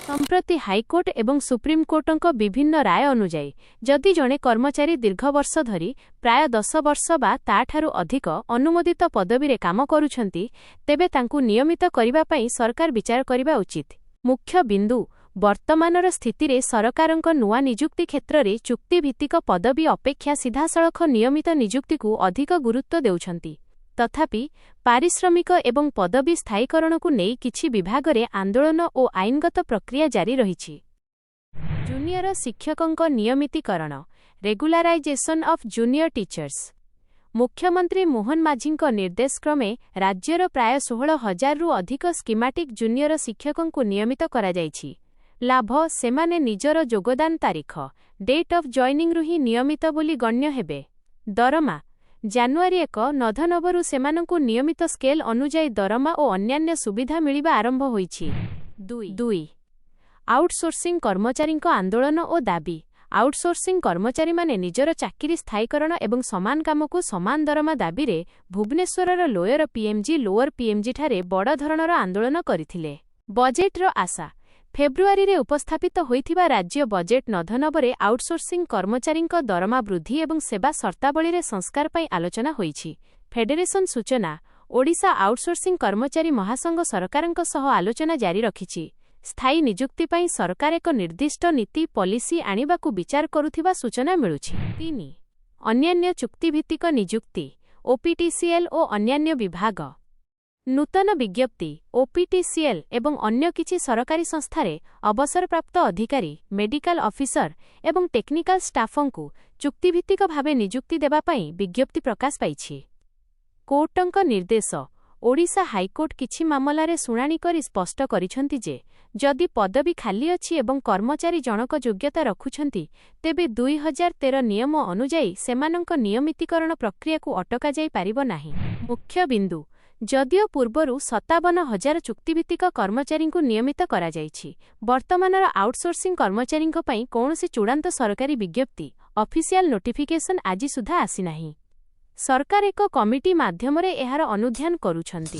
संप्रति हाईकोर्ट एवं सुप्रीमकोर्टक विभिन्न राय अनुजाई जदि जड़े कर्मचारी दीर्घ वर्ष धरी प्राय 10 वर्ष बा ताठारु अधिक अनुमोदित पदवी रे काम करुछंती तेबे तांकु नियमित करिबा पई सरकार विचार करिबा उचित। मुख्य बिंदु वर्तमानर स्थिति रे सरकारक नुआ नियुक्ति क्षेत्र रे चुक्तिभित्तिक पदवी अपेक्षा सीधासळख नियमित नियुक्ति को अधिक गुरुत्व देउछंती। तथापि पारिश्रमिक एवं पदवी स्थायीकरण को नहीं किछि विभाग रे आंदोलन और आईनगत प्रक्रिया जारी रहिछि। जूनियर शिक्षकंक नियमितीकरण रेगुलाराइजेशन ऑफ जूनियर टीचर्स। मुख्यमंत्री मोहन माझींक निर्देशक्रमे राज्यर प्राय 16,000 रु अधिक स्कीमाटिक जूनियर शिक्षकंकु नियमित करा जाइछि। लाभ सेमाने निजर योगदान तारीख डेट ऑफ जॉइनिंग रु ही नियमित बोली गण्य हेबे। दरमा जानुआरी 1 नधनबरु सेमानंकु नियमित स्केल अनुजाई दरमा और अन्यान्य सुविधा मिलिबा आरंभ होईछि। 2 आउटसोर्सिंग कर्मचारींक आंदोलन और दाबी। आउटसोर्सिंग कर्मचारी माने निजर चाकरी स्थायीकरण एवं समान कामकु समान दरमा दाबी रे भुवनेश्वरर लोयर पीएमजी लोअर पीएमजी ठारे बड़ धरणर आंदोलन करिथिले। बजेटर आशा फेब्रुआरी रे उपस्थापित होइथिबा राज्य बजेट नधनबरे आउटसोर्सिंग कर्मचारींक दरमा वृद्धि एवं सेवा शर्तावली रे संस्कार पई आलोचना होईछि। फेडरेशन सूचना ओडिशा आउटसोर्सिंग कर्मचारी महासंघ सरकारंक सह आलोचना जारी रखिछि। स्थायी नियुक्ति पई सरकार एक निर्दिष्ट नीति पॉलिसी आनिबाकु विचार करुथिबा सूचना मिलुछि। 3 अन्यान्य चुक्तिभित्तिक नियुक्ति ओपीटीसीएल और अन्यान्य विभाग। नूतन विज्ञप्ति ओपीटीसीएल एवं अन्य किछि सरकारी संस्थारे अवसरप्राप्त अधिकारी मेडिकल ऑफिसर एवं टेक्निकल स्टाफंकु चुक्तिभित्तिक भावे नियुक्ति देबा पई विज्ञप्ति प्रकाश पाइछि। कोर्टंक निर्देश ओडिशा हाईकोर्ट किछि मामलारे शुणाणी करी स्पष्ट करिछंती जे जदि पदवी खाली अछि एवं कर्मचारी जनक योग्यता रखुछंती तेबे 2013 नियम अनुजाई सेमानंक नियमितीकरण प्रक्रिया को अटका जाई पारिबो नाही। मुख्य बिंदु जदियो पूर्वरु 57,000 चुक्तिभित्तिक कर्मचारी को नियमित करा जाइछि, वर्तमानर आउटसोर्सिंग कर्मचारी पई कौनसी चूड़ांत सरकारी विज्ञप्ति ऑफिशियल नोटिफिकेशन आज सुधा आसी नाही। सरकार एक कमिटी माध्यमरे एहार अनुध्यान करुछंती।